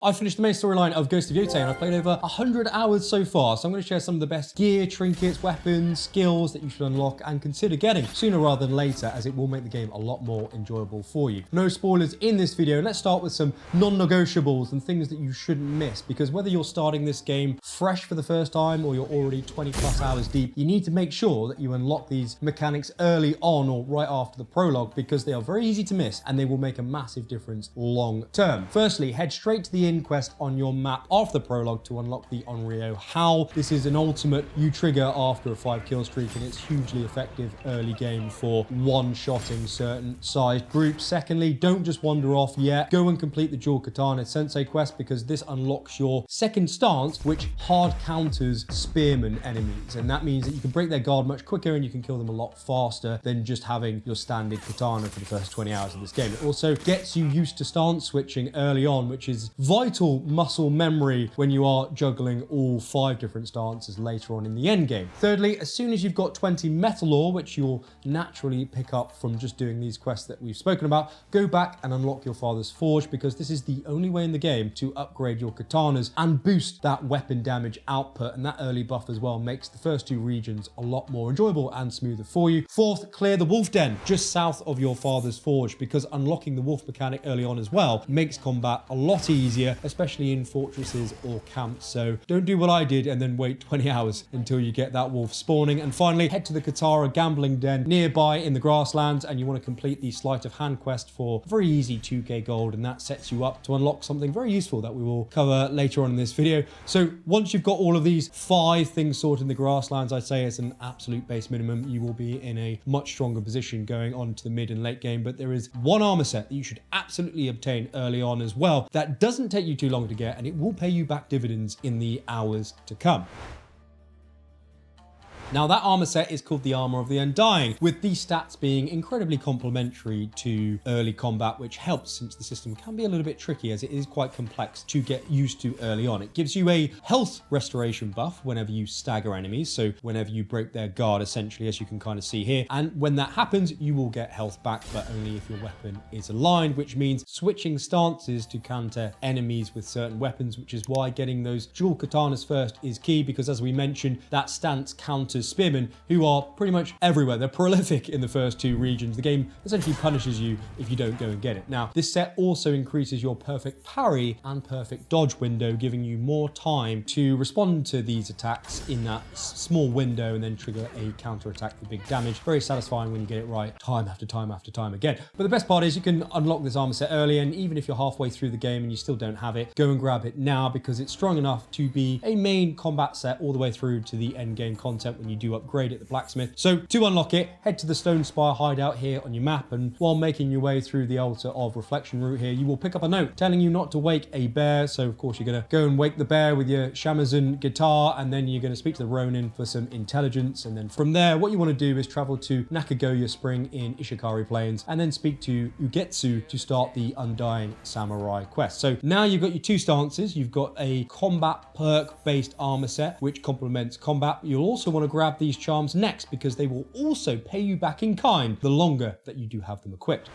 I've finished the main storyline of Ghost of Yōtei and I've played over 100 hours so far, so I'm going to share some of the best gear, trinkets, weapons, skills that you should unlock and consider getting sooner rather than later, as it will make the game a lot more enjoyable for you. No spoilers in this video. Let's start with some non-negotiables and things that you shouldn't miss, because whether you're starting this game fresh for the first time or you're already 20 plus hours deep, you need to make sure that you unlock these mechanics early on or right after the prologue, because they are very easy to miss and they will make a massive difference long term. Firstly, head straight to the quest on your map after the prologue to unlock the Onryo Howl. This is an ultimate you trigger after a 5 kill streak, and it's hugely effective early game for one-shotting certain sized groups. Secondly, don't just wander off yet. Go and complete the dual katana sensei quest, because this unlocks your second stance, which hard counters spearman enemies, and that means that you can break their guard much quicker and you can kill them a lot faster than just having your standard katana for the first 20 hours of this game. It also gets you used to stance switching early on, which is vital muscle memory when you are juggling all 5 different stances later on in the end game. Thirdly, as soon as you've got 20 metal ore, which you'll naturally pick up from just doing these quests that we've spoken about, go back and unlock your father's forge, because this is the only way in the game to upgrade your katanas and boost that weapon damage output, and that early buff as well makes the first 2 regions a lot more enjoyable and smoother for you. Fourth, clear the wolf den just south of your father's forge, because unlocking the wolf mechanic early on as well makes combat a lot easier, especially in fortresses or camps. So don't do what I did and then wait 20 hours until you get that wolf spawning. And finally, head to the Katara gambling den nearby in the grasslands, and you want to complete the sleight of hand quest for very easy 2k gold, and that sets you up to unlock something very useful that we will cover later on in this video. So once you've got all of these 5 things sorted in the grasslands, I'd say as an absolute base minimum, you will be in a much stronger position going on to the mid and late game. But there is one armor set that you should absolutely obtain early on as well that doesn't take you too long to get, and it will pay you back dividends in the hours to come. Now, that armor set is called the Armour of the Undying, with these stats being incredibly complementary to early combat, which helps since the system can be a little bit tricky as it is quite complex to get used to early on. It gives you a health restoration buff whenever you stagger enemies, so whenever you break their guard, essentially, as you can kind of see here. And when that happens, you will get health back, but only if your weapon is aligned, which means switching stances to counter enemies with certain weapons, which is why getting those dual katanas first is key, because as we mentioned, that stance counters spearmen, who are pretty much everywhere. They're prolific in the first 2 regions. The game essentially punishes you if you don't go and get it. Now, this set also increases your perfect parry and perfect dodge window, giving you more time to respond to these attacks in that small window and then trigger a counter attack for big damage. Very satisfying when you get it right time after time after time again. But the best part is you can unlock this armor set early, and even if you're halfway through the game and you still don't have it, go and grab it now, because it's strong enough to be a main combat set all the way through to the end game content when you do upgrade at the blacksmith. So to unlock it, head to the Stone Spire hideout here on your map, and while making your way through the Altar of Reflection route here, you will pick up a note telling you not to wake a bear. So of course you're going to go and wake the bear with your shamisen guitar, and then you're going to speak to the Ronin for some intelligence, and then from there what you want to do is travel to Nakagoya Spring in Ishikari Plains and then speak to Ugetsu to start the Undying Samurai quest. So now you've got your 2 stances. You've got a combat perk based armor set which complements combat. You'll also want to grab these charms next, because they will also pay you back in kind the longer that you do have them equipped.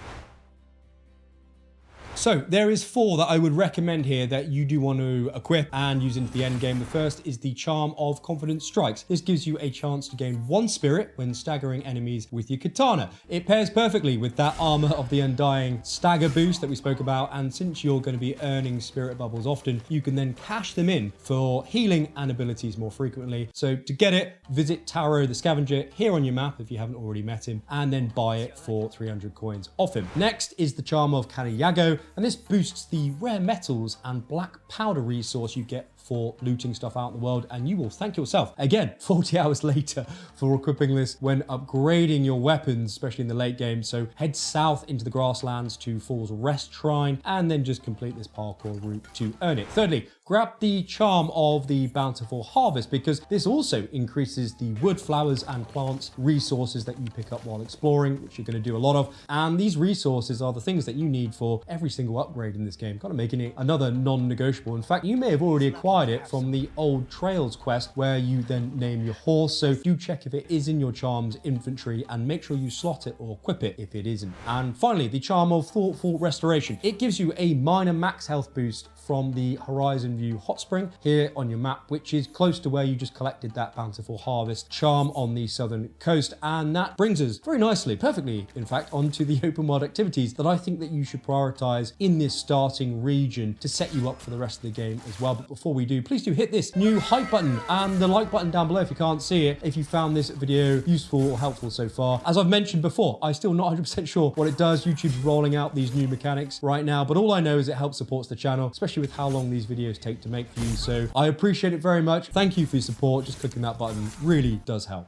So there is 4 that I would recommend here that you do want to equip and use into the end game. The first is the Charm of Confident Strikes. This gives you a chance to gain 1 spirit when staggering enemies with your katana. It pairs perfectly with that Armor of the Undying stagger boost that we spoke about, and since you're going to be earning spirit bubbles often, you can then cash them in for healing and abilities more frequently. So to get it, visit Taro the Scavenger here on your map if you haven't already met him, and then buy it for 300 coins off him. Next is the Charm of Kanayago, and this boosts the rare metals and black powder resource you get for looting stuff out in the world, and you will thank yourself again 40 hours later for equipping this when upgrading your weapons, especially in the late game. So head south into the grasslands to Fall's Rest Shrine and then just complete this parkour route to earn it. Thirdly, grab the Charm of the Bountiful Harvest, because this also increases the wood, flowers and plants resources that you pick up while exploring, which you're going to do a lot of, and these resources are the things that you need for every single upgrade in this game, kind of making it another non-negotiable. In fact, you may have already acquired it from the old Trails quest where you then name your horse, so do check if it is in your charms inventory and make sure you slot it or equip it if it isn't. And finally, the Charm of Thoughtful Restoration. It gives you a minor max health boost from the horizon view hot spring here on your map, which is close to where you just collected that bountiful harvest charm on the southern coast. And that brings us very nicely, perfectly, in fact, onto the open world activities that I think that you should prioritize in this starting region to set you up for the rest of the game as well. But before we do, please do hit this new hype button and the like button down below if you can't see it, if you found this video useful or helpful so far. As I've mentioned before, I'm still not 100% sure what it does. YouTube's rolling out these new mechanics right now, but all I know is it helps support the channel, especially with how long these videos take to make for you. So I appreciate it very much. Thank you for your support. Just clicking that button really does help.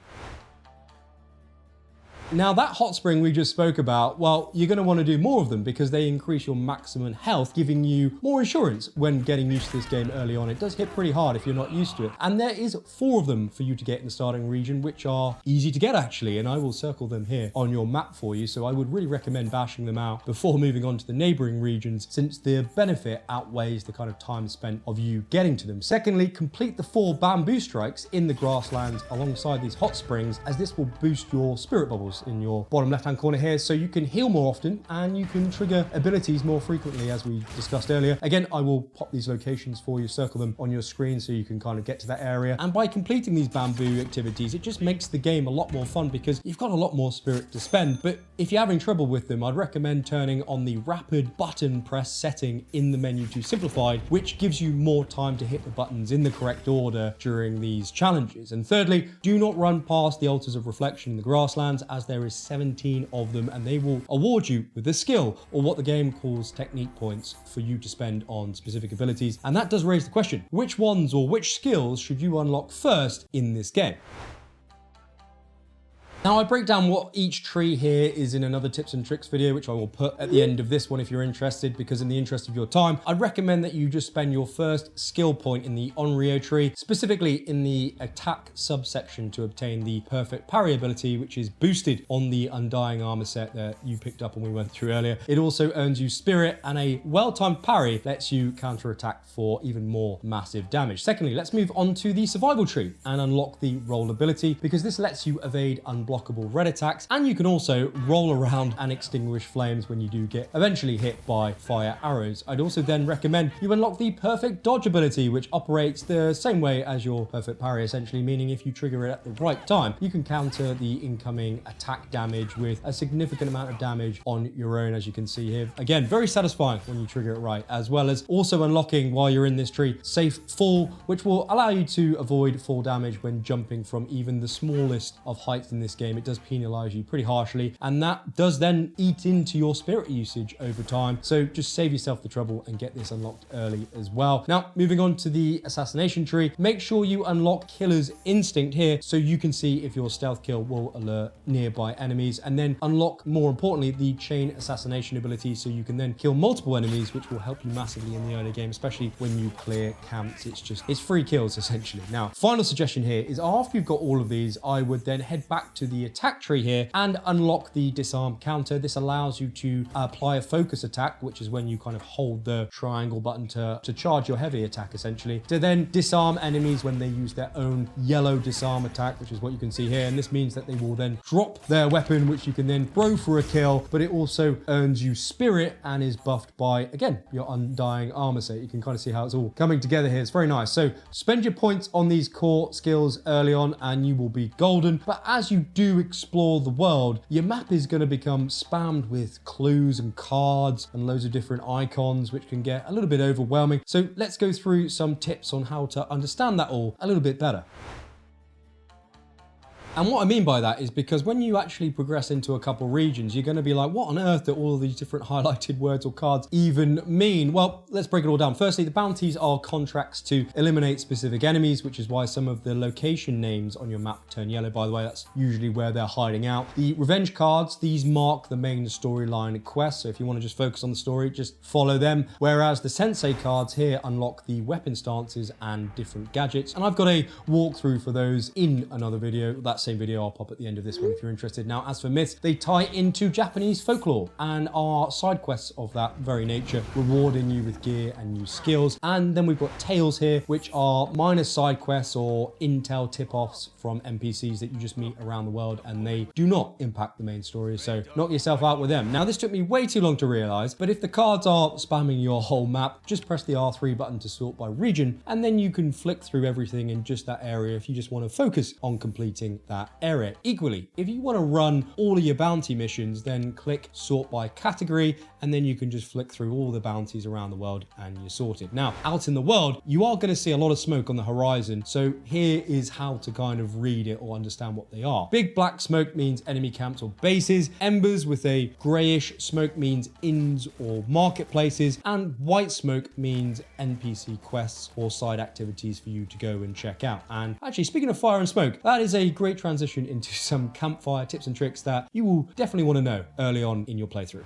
Now that hot spring we just spoke about, well, you're going to want to do more of them because they increase your maximum health, giving you more insurance when getting used to this game early on. It does hit pretty hard if you're not used to it. And there is 4 of them for you to get in the starting region, which are easy to get actually, and I will circle them here on your map for you. So I would really recommend bashing them out before moving on to the neighboring regions, since the benefit outweighs the kind of time spent of you getting to them. Secondly, complete the 4 bamboo strikes in the grasslands alongside these hot springs, as this will boost your spirit bubbles in your bottom left hand corner here, so you can heal more often and you can trigger abilities more frequently, as we discussed earlier. Again, I will pop these locations for you, circle them on your screen so you can kind of get to that area. And by completing these bamboo activities, it just makes the game a lot more fun because you've got a lot more spirit to spend. But if you're having trouble with them, I'd recommend turning on the rapid button press setting in the menu to simplified, which gives you more time to hit the buttons in the correct order during these challenges. And thirdly, do not run past the altars of reflection in the grasslands, as there is 17 of them, and they will award you with a skill, or what the game calls technique points, for you to spend on specific abilities. And that does raise the question, which ones or which skills should you unlock first in this game? Now I break down what each tree here is in another tips and tricks video, which I will put at the end of this one if you're interested, because in the interest of your time, I'd recommend that you just spend your first skill point in the Onryo tree, specifically in the attack subsection, to obtain the perfect parry ability, which is boosted on the Undying armor set that you picked up and we went through earlier. It also earns you spirit, and a well-timed parry lets you counterattack for even more massive damage. Secondly, let's move on to the survival tree and unlock the roll ability, because this lets you evade unblockable red attacks, and you can also roll around and extinguish flames when you do get eventually hit by fire arrows. I'd also then recommend you unlock the perfect dodge ability, which operates the same way as your perfect parry, essentially, meaning if you trigger it at the right time, you can counter the incoming attack damage with a significant amount of damage on your own, as you can see here. Again, very satisfying when you trigger it right, as well as also unlocking, while you're in this tree, safe fall, which will allow you to avoid fall damage when jumping from even the smallest of heights in this game. It does penalize you pretty harshly, and that does then eat into your spirit usage over time. So just save yourself the trouble and get this unlocked early as well. Now, moving on to the assassination tree, make sure you unlock Killer's Instinct here so you can see if your stealth kill will alert nearby enemies, and then unlock, more importantly, the chain assassination ability so you can then kill multiple enemies, which will help you massively in the early game, especially when you clear camps. It's free kills essentially. Now, final suggestion here is, after you've got all of these, I would then head back to the attack tree here and unlock the disarm counter. This allows you to apply a focus attack, which is when you kind of hold the triangle button to charge your heavy attack, essentially, to then disarm enemies when they use their own yellow disarm attack, which is what you can see here. And this means that they will then drop their weapon, which you can then throw for a kill, but it also earns you spirit and is buffed by, again, your Undying armor set. You can kind of see how it's all coming together here. It's very nice. So spend your points on these core skills early on and you will be golden. But as you do explore the world, your map is going to become spammed with clues and cards and loads of different icons, which can get a little bit overwhelming. So let's go through some tips on how to understand that all a little bit better. And what I mean by that is because when you actually progress into a couple regions, you're going to be like, what on earth do all of these different highlighted words or cards even mean? Well, let's break it all down. Firstly, the bounties are contracts to eliminate specific enemies, which is why some of the location names on your map turn yellow. By the way, that's usually where they're hiding out. The revenge cards, these mark the main storyline quest. So if you want to just focus on the story, just follow them. Whereas the sensei cards here unlock the weapon stances and different gadgets. And I've got a walkthrough for those in another video. That's same video I'll pop at the end of this one if you're interested. Now, as for myths, they tie into Japanese folklore and are side quests of that very nature, rewarding you with gear and new skills. And then we've got tales here, which are minor side quests or intel tip-offs from NPCs that you just meet around the world, and they do not impact the main story, so knock yourself out with them. Now, this took me way too long to realize, but if the cards are spamming your whole map, just press the R3 button to sort by region, and then you can flick through everything in just that area if you just want to focus on completing that area. Equally, if you want to run all of your bounty missions, then click sort by category, and then you can just flick through all the bounties around the world and you're sorted. Now, out in the world, you are going to see a lot of smoke on the horizon, so here is how to kind of read it or understand what they are. Big black smoke means enemy camps or bases. Embers with a grayish smoke means inns or marketplaces, and white smoke means NPC quests or side activities for you to go and check out. And actually, speaking of fire and smoke, that is a great transition into some campfire tips and tricks that you will definitely want to know early on in your playthrough.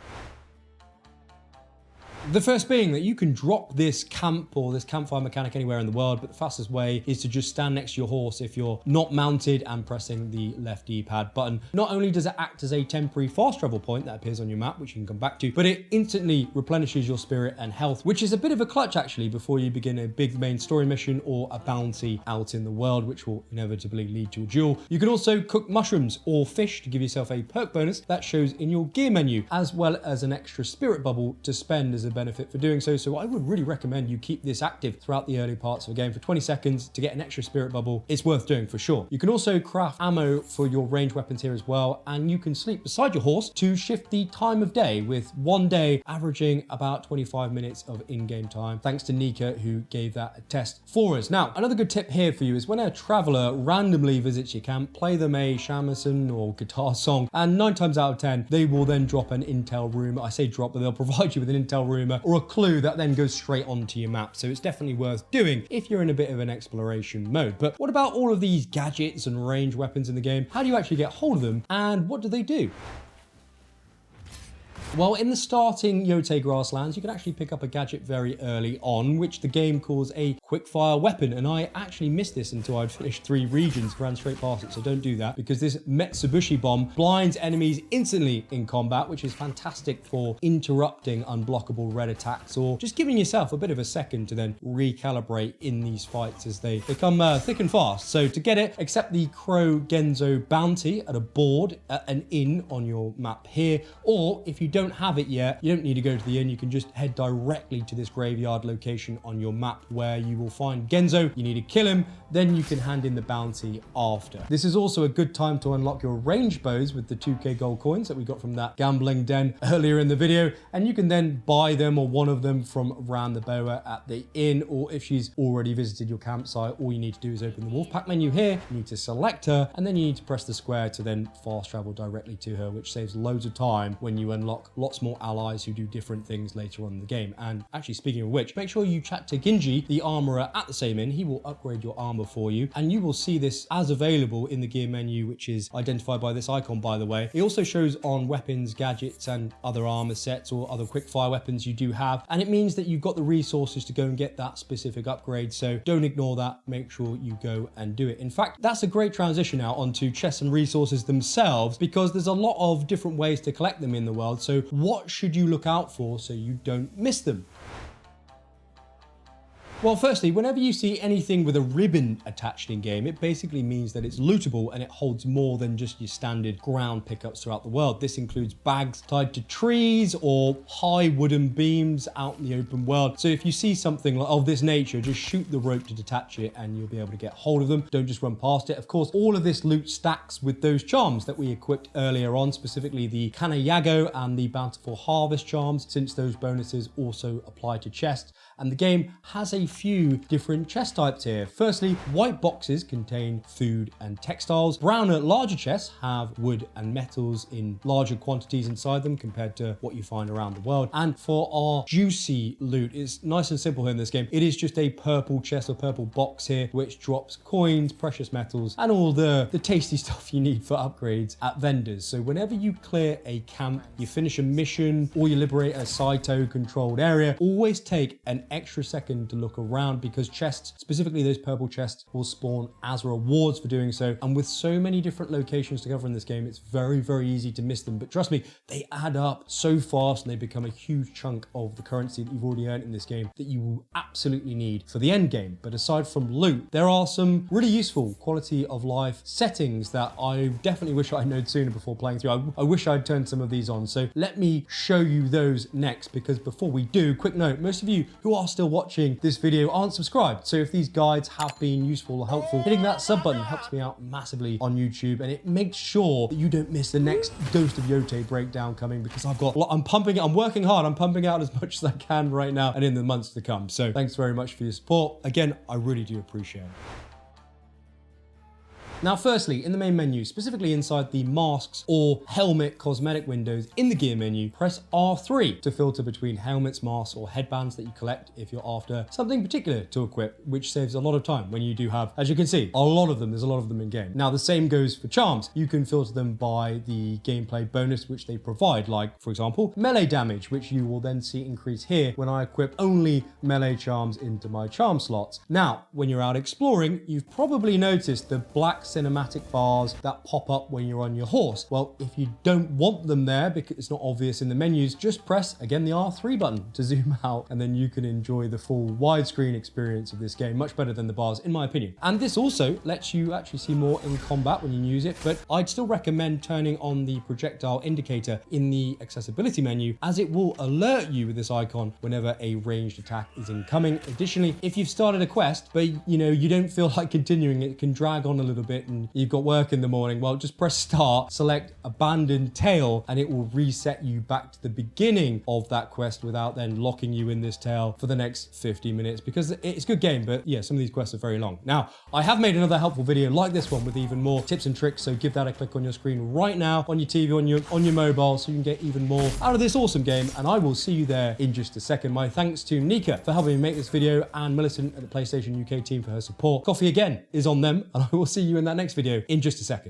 The first being that you can drop this camp or this campfire mechanic anywhere in the world, but the fastest way is to just stand next to your horse if you're not mounted and pressing the left D-pad button. Not only does it act as a temporary fast travel point that appears on your map, which you can come back to, but it instantly replenishes your spirit and health, which is a bit of a clutch actually before you begin a big main story mission or a bounty out in the world, which will inevitably lead to a duel. You can also cook mushrooms or fish to give yourself a perk bonus that shows in your gear menu, as well as an extra spirit bubble to spend as a benefit for doing so. So I would really recommend you keep this active throughout the early parts of the game. For 20 seconds to get an extra spirit bubble, it's worth doing for sure. You can also craft ammo for your ranged weapons here as well, and you can sleep beside your horse to shift the time of day, with one day averaging about 25 minutes of in-game time, thanks to Nika, who gave that a test for us. Now, another good tip here for you is when a traveler randomly visits your camp, play them a shamisen or guitar song, and 9 times out of 10 they will then drop an intel rumor. I say drop, but they'll provide you with an intel rumor or a clue that then goes straight onto your map. So it's definitely worth doing if you're in a bit of an exploration mode. But what about all of these gadgets and ranged weapons in the game? How do you actually get hold of them, and what do they do? Well, in the starting Yotei grasslands, you can actually pick up a gadget very early on, which the game calls a quickfire weapon. And I actually missed this until I'd finished 3 regions, ran straight past it. So don't do that, because this Metsubushi bomb blinds enemies instantly in combat, which is fantastic for interrupting unblockable red attacks or just giving yourself a bit of a second to then recalibrate in these fights as they become thick and fast. So to get it, accept the Crow Genzo bounty at a board at an inn on your map here, or if you don't have it yet, you don't need to go to the inn. You can just head directly to this graveyard location on your map where you will find Genzo. You need to kill him, then you can hand in the bounty after. This is also a good time to unlock your ranged bows with the 2k gold coins that we got from that gambling den earlier in the video, and you can then buy them or one of them from Ran the Boa at the inn, or if she's already visited your campsite, all you need to do is open the wolf pack menu here, you need to select her, and then you need to press the square to then fast travel directly to her, which saves loads of time when you unlock lots more allies who do different things later on in the game. And actually, speaking of which, make sure you chat to Ginji, the armorer at the same inn. He will upgrade your armor for you, and you will see this as available in the gear menu, which is identified by this icon, by the way. It also shows on weapons, gadgets, and other armor sets or other quickfire weapons you do have, and it means that you've got the resources to go and get that specific upgrade. So don't ignore that. Make sure you go and do it. In fact, that's a great transition now onto chests and resources themselves, because there's a lot of different ways to collect them in the world. So what should you look out for so you don't miss them? Well, firstly, whenever you see anything with a ribbon attached in game, it basically means that it's lootable and it holds more than just your standard ground pickups throughout the world. This includes bags tied to trees or high wooden beams out in the open world. So if you see something of this nature, just shoot the rope to detach it and you'll be able to get hold of them. Don't just run past it. Of course, all of this loot stacks with those charms that we equipped earlier on, specifically the Kanayago and the Bountiful Harvest charms, since those bonuses also apply to chests. And the game has a few different chest types here. Firstly, white boxes contain food and textiles. Browner, larger chests have wood and metals in larger quantities inside them compared to what you find around the world. And for our juicy loot, it's nice and simple here in this game. It is just a purple chest or purple box here, which drops coins, precious metals, and all the tasty stuff you need for upgrades at vendors. So whenever you clear a camp, you finish a mission, or you liberate a Saito controlled area, always take an extra second to look around because chests, specifically those purple chests, will spawn as rewards for doing so. And with so many different locations to cover in this game, it's very, very easy to miss them. But trust me, they add up so fast and they become a huge chunk of the currency that you've already earned in this game that you will absolutely need for the end game. But aside from loot, there are some really useful quality of life settings that I definitely wish I'd known sooner before playing through. I wish I'd turned some of these on. So let me show you those next, because before we do, quick note, most of you who are still watching this video aren't subscribed. So if these guides have been useful or helpful, hitting that sub button helps me out massively on YouTube, and it makes sure that you don't miss the next Ghost of Yōtei breakdown coming, because I'm working hard, I'm pumping out as much as I can right now and in the months to come. So thanks very much for your support. Again, I really do appreciate it. Now, firstly, in the main menu, specifically inside the masks or helmet cosmetic windows in the gear menu, press R3 to filter between helmets, masks, or headbands that you collect if you're after something particular to equip, which saves a lot of time when you do have, as you can see, a lot of them. There's a lot of them in game. Now, the same goes for charms. You can filter them by the gameplay bonus which they provide, like, for example, melee damage, which you will then see increase here when I equip only melee charms into my charm slots. Now, when you're out exploring, you've probably noticed the black cinematic bars that pop up when you're on your horse. Well, if you don't want them there because it's not obvious in the menus, just press, again, the R3 button to zoom out, and then you can enjoy the full widescreen experience of this game, much better than the bars, in my opinion. And this also lets you actually see more in combat when you use it, but I'd still recommend turning on the projectile indicator in the accessibility menu, as it will alert you with this icon whenever a ranged attack is incoming. Additionally, if you've started a quest, but you don't feel like continuing, it can drag on a little bit and you've got work in the morning, well, just press start, select abandoned tale, and it will reset you back to the beginning of that quest without then locking you in this tale for the next 50 minutes, because it's a good game, but yeah, some of these quests are very long. Now, I have made another helpful video like this one with even more tips and tricks, so give that a click on your screen right now, on your TV, on your mobile, so you can get even more out of this awesome game, and I will see you there in just a second. My thanks to Nika for helping me make this video, and Millicent at the PlayStation UK team for her support. Coffee again is on them, and I will see you in that next video in just a second.